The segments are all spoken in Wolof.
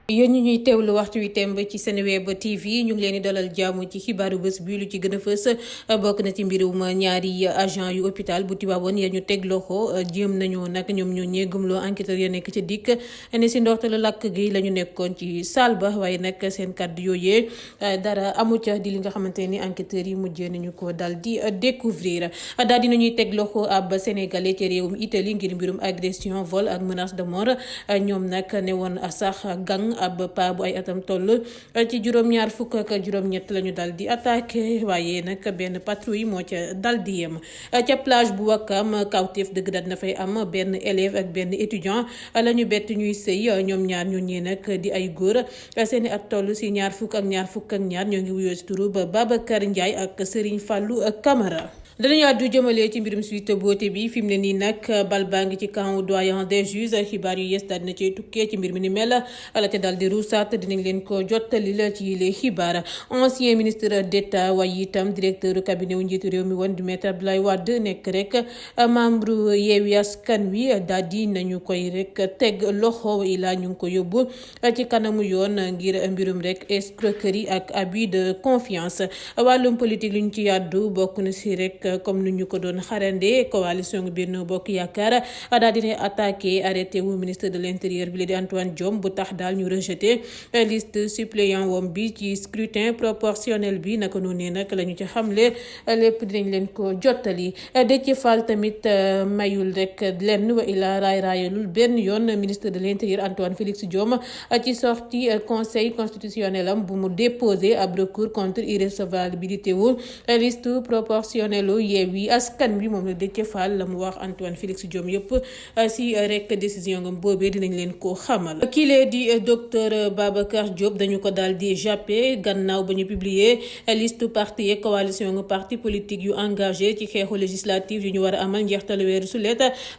yéen ñi ñuy teewlu waxtu wi temb ci Seneweb TV ñu ngi leen di dalal jàmm ci xibaaru bés bi. Lu ci gën a fës bokk na ci mbirum ñaari agent yu hôpital bu Tivaouane ya ñu teg loxo. jéem nañu nag ñoom ñoo ñee gëmloo enquêteur ya nekk ci dikk ne si ndorteelu lakk gi la ñu nekkoon ci salle ba, waaye nag seen kàddu yooyee dara amu ca di li nga xamante ni enquêteurs yi mujjee nañu ko dal di découvrir. daal di nañuy teg loxo ab sénégalais ci réewum Italie ngir mbirum agression, vol ak menace de mort. ñoom nag ne woon sax gang ab paa bu ay atam toll ci juróom-ñaar fukk ak juróom-ñett la ñu dal di attaqué, waaye nag benn patrouille moo ca dal di yem. ca plage bu Wakam kawteef dëgg daal na fay am. benn élève ak benn étudiant la ñu bett ñuy sëy. ñoom ñaar ñu ñee nag di ay góor seeni at toll si ñaar fukk ak ñaar ñoo ngi wuyoo si turu ba Babacar Ndiaye ak Serigne Fallou Camara. danañu àddu jëmale ci mbirum Sweet Beauté bi fi mu ne nii nag bal baa ngi ci camp doyen des juges. xibaar yu yees daal dina cay tukkee ci mbir mi ni mel la te daal di ruusaat dinañ leen ko jottali la ci les xibaar. ancien ministre d'État waaye itam directeur cabinet wu njiitu réew mi woon di maître Abdoulaye Wade nekk rek membre Yewwi Askan Wi daal di nañu koy rek teg loxo ila ñu ngi ko yóbbu ci kanamu yoon ngir mbirum rek escroquerie ak abus de confiance. wàllum politique lu ñu ci yàddu bokk na si rek comme ni ñu ko doon xarande coalition Benno Bokk Yaakaar daal dina attaqué arrêté wu ministre de l'intérieur bi la di Antoine Diome bu tax daal ñu rejeté liste suppléant wom bi ci scrutin proportionnel bi. naka noonu nag la ñu ci xamle lépp dinañ leen ko jottali. Déthié Fall tamit mayul rek lenn wa ila raayalul benn yoon ministre de l'intérieur Antoine Félix Diome ci sortie conseil constitutionnel am bu mu déposé ab recours contre irrecevabilité wu liste proportionnelle Yewwi Askan Wi. moom la Déthié Fall la mu wax Antoine Félix Diome yëpp si rek décision ngam boobee dinañ leen ko xamal. kii di docteur Babacar Diop dañu ko daal di jàppe gannaaw ba ñu publier liste parti et coalition nga parti politique yu engagé ci xeexu législative yu ñu war a amal njeextalu weeru sulet.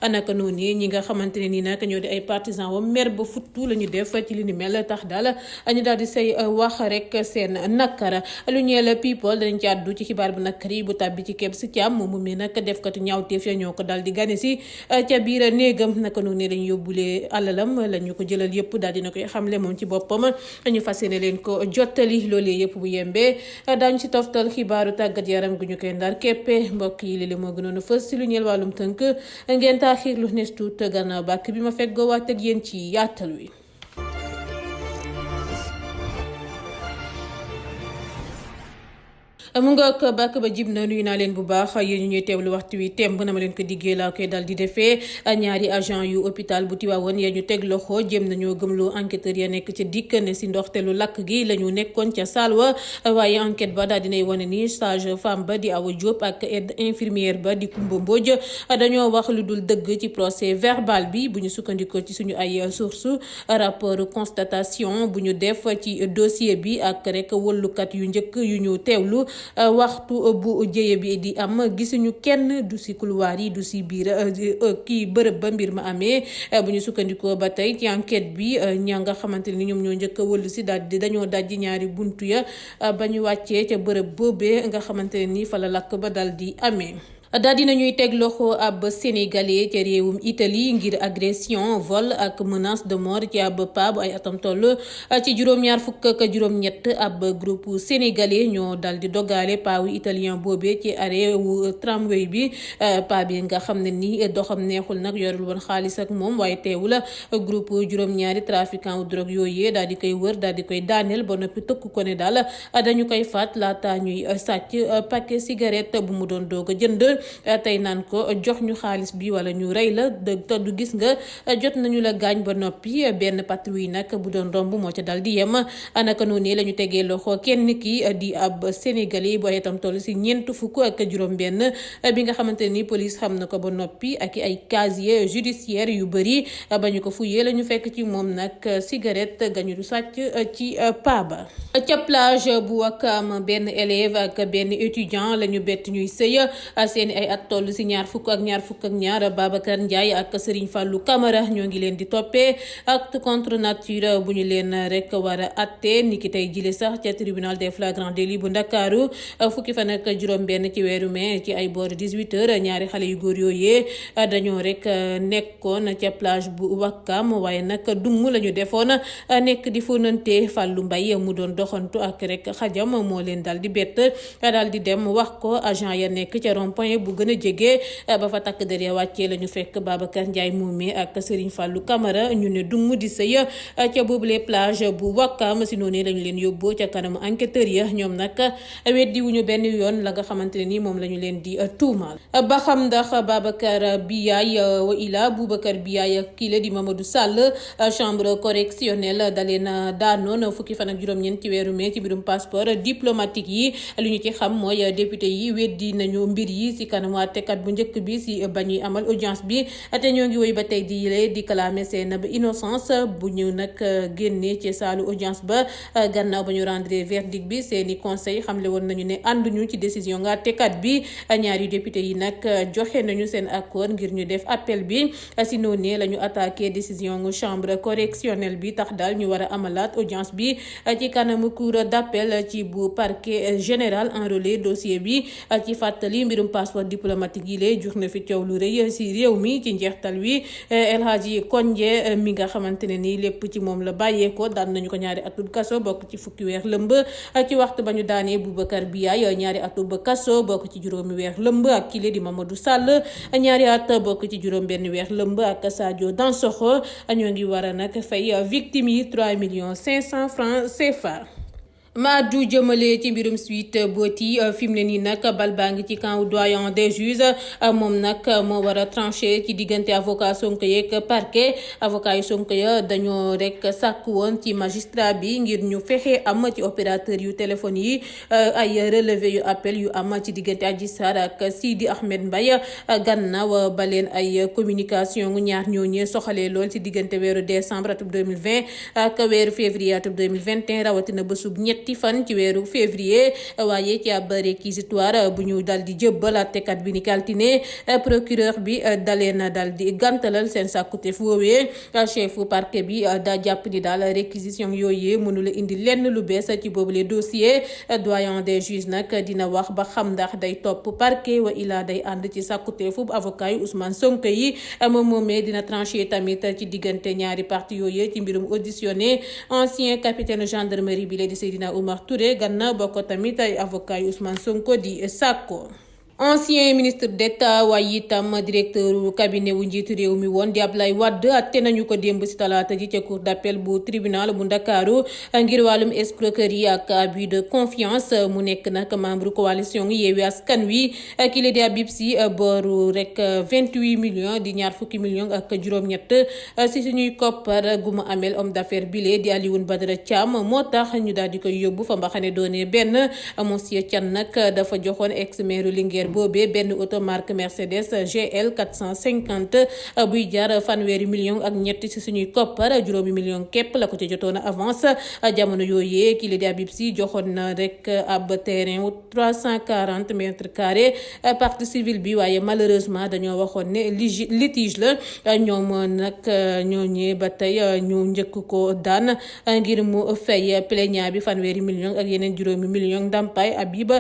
naka noonu ñi nga xamante ne nii nag ñoo di ay partisans wam mer ba futtu la ñu def ci li ni mel tax daal ñu daal di say wax rek seen nakara. lu ñeel people danañ ci àddu ci xibaar bu nakari bu tàbbi ci képp si Thiam moom mi nag defkatu ñaawteef ya ñoo ko daal di gane si ca biir néegam. naka noonu ne dañu yóbbulee alalam la ñu ko jëlal yëpp daal dina koy xamle moom ci boppam. ñu fas yéene leen ko jottali loolee yëpp bu yembee daañu ci toftal xibaaru tàggat yaram gu ñu koy ndar képpe. mbokk yi li moo gënoon a fës si lu ñeel wàllum tënk ngeen taaxiir lu nes tuut gannaaw bàkk bi ma fekk waat ak yéen ci yaatal wi. mu nga ak bàkk ba jib na nuyu naa leen bu baax yéen ñu ñuy teewlu waxtu wi temb na ma leen ko diggee laa koy dal di defee. ñaari agent yu hôpital bu Tivaouane ya ñu teg loxo jéem nañoo gëmloo enquêteur ya nekk ca dikk ne si ndoxteelu lakk gi la ñu nekkoon ca saal wa, waaye enquête ba daal dinay wane ni sage femme ba di Awa Diop ak aide infirmière ba di Koumba Mbodj dañoo wax lu dul dëgg ci procès verbal bi. bu ñu sukkandikoo ci suñu ay source rapport constatation bu ñu def ci dossier bi ak rek wëllukat yu njëkk yu ñu teewlu waxtu bu jëye bi di am gisuñu kenn du si couloir yi du si biir kii bërëb ba mbir ma amee. bu ñu sukkandikoo ba tey ci enquête bi ña nga xamante ni ñoom ñoo njëkk a wëllu si daal di dañoo dajji ñaari buntu ya ba ñu wàccee ca bërëb boobee nga xamante ne ni fa la lakk ba dal di amee. daal dina ñuy teg loxo ab sénégalais ca réewum Italie ngir agression, vol ak menace de mort ci ab paa bu ay atam toll ci juróom-ñaar fukk ak juróom-ñett. ab groupe sénégalais ñoo dal di dogale paa wu italien boobee ci arrêt wu tramway bi. paa bi nga xam ne ni doxam neexul nag yorul woon xaalis ak moom, waaye teewul groupe juróom-ñaari trafiquant wu drogue yooyee daal di koy wër daal di koy daaneel ba noppi tëkk ko ne daal dañu koy faat laata ñuy sàcc paquet cigarette bu mu doon doog a jënd. tey naan ko jox ñu xaalis bi wala ñu rey la te du gis nga jot nañu la gaañ ba noppi. benn patrouille nag bu doon romb moo ca dal di yem. naka noonu la ñu tegee loxo kenn ki di ab sénégalais bu ay itam toll si ñeent fukk ak juróom-benn bi nga xamante ni police xam na ko ba noppi ak ay casier judiciaire yu bëri. ba ñu ko fuyee la ñu fekk ci moom nag cigarette gañu du sàcc ci paaba. ca plage bu Wakam benn élève ak benn étudiant la ñu bett ñuy sëy. seeni ay at toll si ñaar fukk ak ñaar Babacar Ndiaye ak Serigne Fallou Camara ñoo ngi leen di toppee acte contre nature bu ñu leen rek war a atte niki tey jile sax ca tribunal des flagrants délits bu Ndakaaru fukki fan ak juróom-benn ci weeru mai ci ay boor 18h ñaari xale yu góor yooyee dañoo rek nekkoon ca plage bu Wakam waaye nag dung la ñu defoon nekk di fonante Fallou Mbaye mu doon doxantu ak rek xajam moo leen dal di bett dal di dem wax ko agent ya nekk ca rond-point bu gën a jege ba fa takk der ya wàccee la ñu fekk Babacar Ndiaye moomee ak Serigne Fallou Camara ñu ne dung di sëy ca boobule plage bu Wakam si noonu lañu leen yóbboo ca kanamu enquêteurs ya ñoom nag weddi wuñu benn yoon la nga xamante ne ni moom la ñu leen di tuumaal ba xam ndax Babacar Biaye wa ila Boubacar Biaye kii la di Mamadou Sall chambre correctionnelle daleen daanoon fukki fan ak juróom-ñeent ci weeru mai ci biirum passeport diplomatique yi lu ñu ci xam mooy député yi weddi nañu mbir yi si kanamu àttekat bu njëkk bi si ba ñuy amal audience bi te ñoo ngi woy ba tey di clamer seen innocence bu ñu nag génnee ci saalu audience ba gannaaw ba ñu rendre verdict bi seeni conseil xamle woon nañu ne ànduñu ci décision nga àttekat bi ñaari député yi nag joxe nañu seen accord ngir ñu def appel bi si noonu la ñu attaqué décision ngu chambre correctionnelle bi tax daal ñu war a amalaat audience bi ci kanamu cour d'appel ci bu parquet général enrôlé dossier bi ci fàttali mbirum passeport diplomatique yi lay jur na fi coow lu rëy si réew mi ci njeextal wi El Hadji Konje mi nga xamante ne nii lépp ci moom la bàyyeekoo daan nañu ko ñaari atub kaso bokk ci fukki weer lëmb ci waxtu ba ñu daanee Boubacar Biaye ñaari atub kaso bokk ci juróomi weer lëmb ak kile di Mamadou Sall ñaari at bokk ci juróom benn weer lëmb ak Sadio Dansokho ñoo ngi war a nag fay victime yi 3,500,000 francs CFA. ma du jëmale ci mbirum Sweet Beauty fi mu ne nii nag bal baa ngi ci camp doyen des juges moom nag moo war a tranché ci diggante avocat Sonko yeeg parquet avocat yu Sonko ya dañoo rek sàkk woon ci magistrat bi ngir ñu fexe am ci opérateur yu téléphone yi ay relevé yu appel yu am ci diggante Adji Sarr ak Sidi Ahmed Mbaye gannaaw ba leen ay communication gu ñaar ñooñee soxalee lool ci diggante weeru décembre atum 2020 ak weeru février atum 2021 rawatina bésub ñetti fan ci weeru février waaye ci ab réquisitoire bu ñu dal di jëbbal àttekat bi ni kaltine procureur bi dalee na dal di gàntalal seen sàkkuteef woowee chef parquet bi daa jàpp ni daal réquisition yooyee mënula indi lenn lu bees ci boobule dossier doyen des juges nag dina wax ba xam ndax day topp parquet wa ilaa day ànd ci sàkkuteefu avocat yu Ousmane Sonko yi moom moomee dina tranché tamit ci diggante ñaari parti yooyee ci mbirum auditionné ancien capitaine gendarmerie bi la di Seydina Oumar Touré gannaaw bokk tamit ay avocat yu Ousmane Sonko di sàkko ancien ministre d'État waaye itam directeur cabinet wu njiitu réew mi woon di Abdoulaye Wade atte nañu ko démb ci talaata ji ca cour d'appel bu tribunal bu Ndakaaru ngir wàllum escroquerie ak abus de confiance mu nekk nag membre coalition Yewwi Askan Wi kile di Habib Sy booru rek 28 millions di ñaar fukki millions ak juróom-ñett ci suñuy koppar gu mu amel homme d'affaires bile di Alioune Badara Thiam moo tax ñu daal di koy yóbbu fa mbaxane doone benn monsieur Thiam nag dafa joxoon ex maire Linguère boobee benn auto marque Mercedes GL 450 buy jar fanweeri million ak ñett ci suñuy koppar juróomi million képp la ko ci jotoon avance jamono yooyee kii la di Habib Sy joxoon na rek ab terrain wu 340 mètres carrés partie civile bi waaye malheureusement dañoo waxoon ne litige la ñoom nag ñooñee ba tey ñu njëkk ko daan ngir mu fay plaignant bi fanweeri million ak yeneen juróomi million ndàmpaay Habib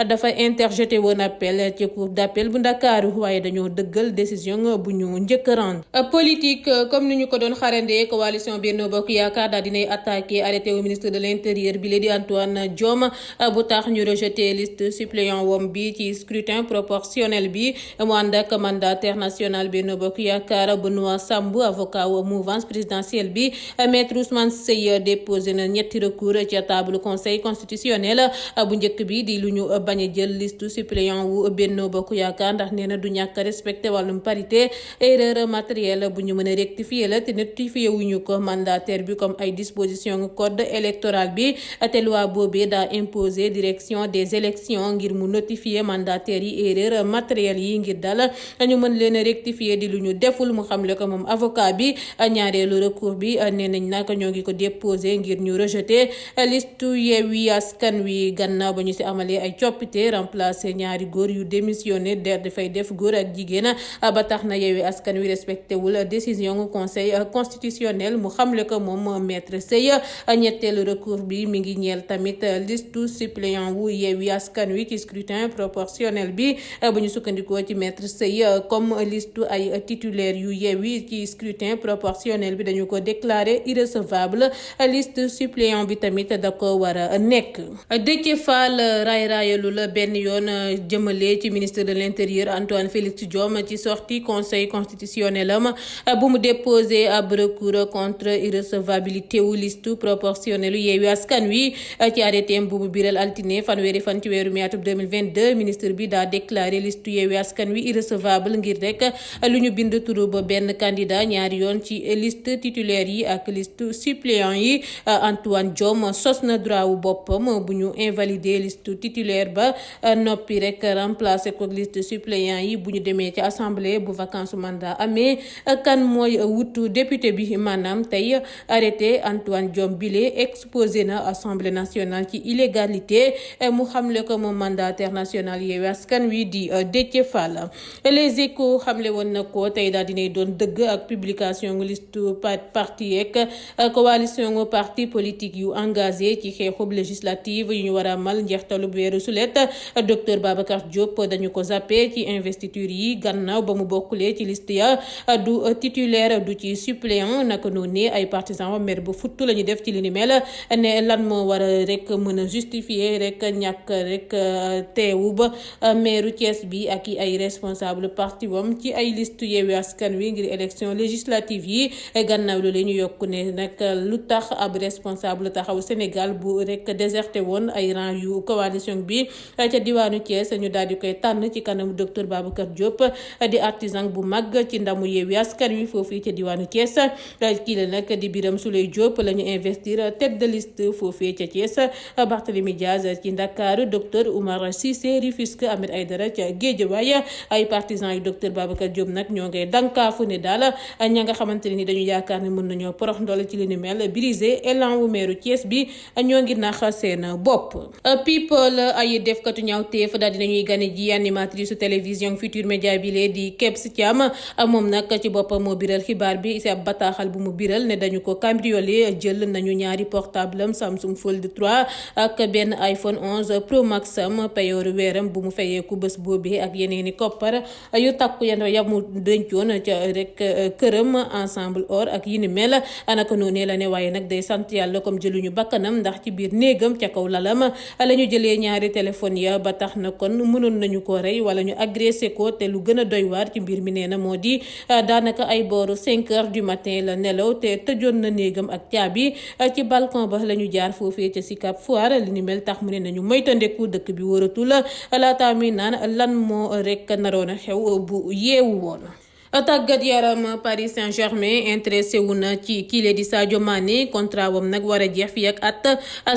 dafa interjeté woon appel ci cour d'appel bu Ndakaaru waaye dañoo dëggal décision bu ñu njëkk rendre politique comme ni ñu ko doon xarandee coalition Benno Bokk Yaakaar daal dinay attaqué arrêté au ministre de l'intérieur bi la di Antoine Diome bu tax ñu rejeté liste suppléant wom bi ci scrutin proportionnel bi mu ànd ak mandataire national Benno Bokk Yaakaar Benoît Sambou avocat wu mouvance présidentielle bi maître Ousmane Seye déposé na ñetti recours ci table conseil constitutionnel bu njëkk bi di lu ñu bañ a jël liste suppléant wu Benno Bokk Yaakaar ndax nee na du ñàkk respecté wàllum parité erreur matérielle bu ñu mën a rectifier la te notifié wuñu ko mandataire bi comme ay disposition code électoral bi te loi boobee daa imposer direction des élections ngir mu notifier mandataire yi erreur matérielle yi ngir dal ñu mën leen a rectifier di lu ñu deful mu xamle ko moom avocat bi ñaareelu recours bi nee nañ nag ñoo ngi ko déposé ngir ñu rejeter liste Yewwi Askan Wi gannaaw ba ñu si amalee ay coppite remplacer ñaari góor yu yu démissionné dafay def góor ak jigéen ba tax na Yewwi Askan Wi respecté wul décision conseil constitutionnel mu xamle ko moom maître Seye. ñetteelu recours bi mi ngi ñeel tamit liste suppléant wu Yewwi Askan Wi ci scrutin proportionnel bi bu ñu sukkandikoo ci maître Seye comme liste ay titulaire yu Yewwi ci scrutin proportionnel bi dañu ko déclaré irrecevable liste suppléant bi tamit da ko war a nekk. Déthié Fall raay-raayalu la benn yoon jëmale ci ministre de l'intérieur Antoine Félix Diome ci sortie conseil constitutionnel am bu mu déposé ab recours contre irrecevabilité wu liste proportionnelle Yewwi Askan Wi ci arrêté bu mu biral altine fanweeri fan ci weeru mai atum 2022 ministre bi daa déclaré liste Yewwi Askan Wi irrecevable ngir rek lu ñu bind turu ba benn candidat ñaari yoon ci liste titulaire yi ak liste suppléant yi. Antoine Diome sos na droit wu boppam bu ñu invalider liste titulaire ba noppi rek remplacer ko liste suppléant yi bu ñu demee ci assemblée bu vacance mandat amee kan mooy wutu député bi maanaam tey arrêté Antoine Diome bile exposé na assemblée nationale ci illégalité mu xamle ko moom mandataire national Yewwi Askan Wi di Déthié Fall. Les Échos xamle woon na ko tey daal dinay doon dëgg ak publication liste parti yeeg coalition parti politique yu engagé ci xeexub législative yu ñu war a amal njeextalub weeru sulet. docteur Babacar Diop dañu ko zappé ci investiture yi gannaaw ba mu bokkulee ci liste ya du titulaire du ci suppléant naka noonu ay partisans mer ba futtu la ñu def ci li ni mel ne lan moo war a rek mën a justifier rek ñàkk rek teewu ba maire Thiès bi ak i ay responsable parti wam ci ay liste Yewwi Askan Wi ngir élection législative yi gannaaw loolu ñu yokku ne nag lu tax ab responsable taxaw Sénégal bu rek déserté woon ay rang yu coalition bi ca diwaanu Thiès ñu daal di koy tànn ci kanam docteur Babacar Diop di artisan bu mag ci ndamu Yewwi Askan Wi foofu ca diwaanu Thiès kii la nag di Birame Souleye Diop la ñu investir tête de liste foofee ca Thiès. Barthélémy Diaz ci Ndakaaru docteur Oumar Cissé Rufisque Ahmed Aïdara ca Guédiawaye ay partisans yu docteur Babacar Diop nag ñoo ngay dankaafu ne daal ña nga xamante ne ni dañu yaakaar ne mën nañoo porox ndool ci li ni mel brisé élan wu meeru Thiès bi ñoo ngi nax seen bopp. people ay defkatu ñaawteef daal dinañuy gane ji animatrice télévision Futur Média bi lee di Kebs Thiam moom nag ci boppam moo biral xibaar bi ci ab bataaxal bu mu biral ne dañu ko cambriolé jël nañu ñaari portable am Samsung Fold 3 ak benn iPhone 11 Pro Max am payooru weeram bu mu fayeeku bés boobee ak yeneeni koppar yu takku yamu dencoon ca rek këram ensemble or ak yi ni mel anaka noonee la ne waaye nag day sant yàlla comme jëluñu bakkanam ndax ci biir néegam ca kaw lalam la ñu jëlee ñaari téléphone ya ba tax na kon mënoon nañu ko rey wala ñu agressé ko te lu gën a doy waar ci mbir mi nee na moo di daanaka ay booru 5 heures du matin la nelaw te tëjoon na néegam ak caabi ci balcon ba la ñu jaar foofee ca Sicap Foire li ni mel tax mu ne nañu moytandeku dëkk bi wóoratul laata mi naan lan moo rek naroon a xew bu yeewu woon. tàggat yaram Paris Saint-Germain intéressé wu na ci kile di Sadio Mané contrat wam nag war a jeex fii ak at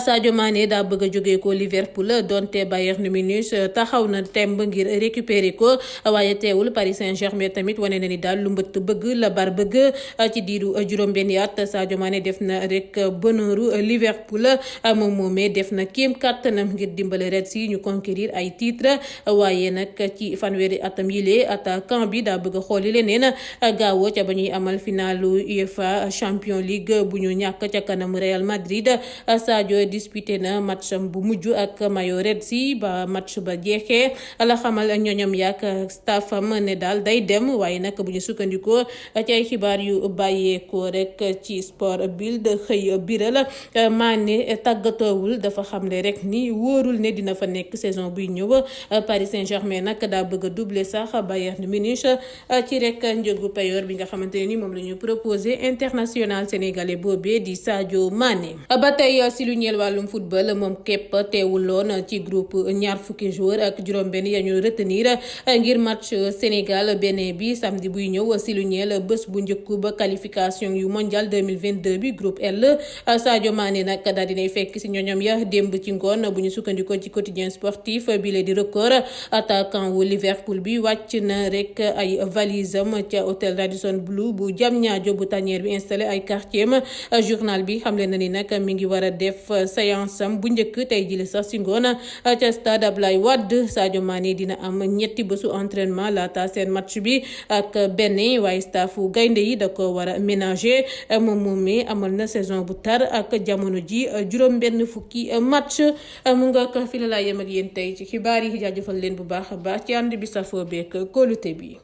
Sadio Mané daa bëgg a jógee ko Liverpool donte Bayern Munich taxaw na temb ngir récupérer ko waaye teewul Paris Saint-Germain tamit wane na ni daal lu mbëtt bëgg la bar bëgg ci diiru juróom-benni at Sadio Mané def na rek bonheuru Liverpool moom moomee def na kéem kàttanam ngir dimbale Reds yi ñu conquérir ay titre waaye nag ci fanweeri atam yile attaquant bi daa bëgg a xooli neen gaawoo ca ba ñuy amal finalu UEFA Champions League bu ñu ñàkk ca kanam Real Madrid Sadio disputé na matcham bu mujj ak mayo Reds yi ba match ba jeexee la xamal ñoñam yaak staffam ne daal day dem waaye nag bu ñu sukkandikoo ci ay xibaar yu bàyyeekoo rek ci Sport Bild xëy biral Mané tàggatoowul dafa xamle rek ni wóorul ne dina fa nekk saison buy ñëw Paris Saint-Germain nag daa bëgg a doubler sax Bayern Munich ci rek njëgu payoor bi nga xamante ne ni moom la ñu proposé international sénégalais boobee di Sadio Mané. ba tey si lu ñeel wàllum football moom képp teewuloon ci groupe ñaar fukki joueur ak juróom-benn ya ñu retenir ngir match Sénégal Bénin bi samedi buy ñëw si lu ñeel bés bu njëkku ba qualification yu mondial 2022 bi groupe L. Sadio Mané nag daal dinay fekk si ñoñom ya démb ci ngoon bu ñu sukkandikoo ci quotidien sportif bi la di record attaquant wu Liverpool bi wàcc na rek ay valise itam ca hôtel Radisson Blu bu Diamniadio bu tanière bi installé ay quartier ma journal bi xamle na ni nag mi ngi war a def séance am bu njëkk tey jile sax si ngoon ca stade Ablaye Wade. Sadio Mané dina am ñetti bésu entraînement laata seen match bi ak Benin waaye staffu gaynde yi da ko war a ménager moom moomee amal na saison bu tar ak jamono ji juróom benn fukki match mu nga ko fi la laa yem ak yéen tey ci xibaar yi jaajëfal leen bu baax a baax ci ànd bi safoo beek kóolute bi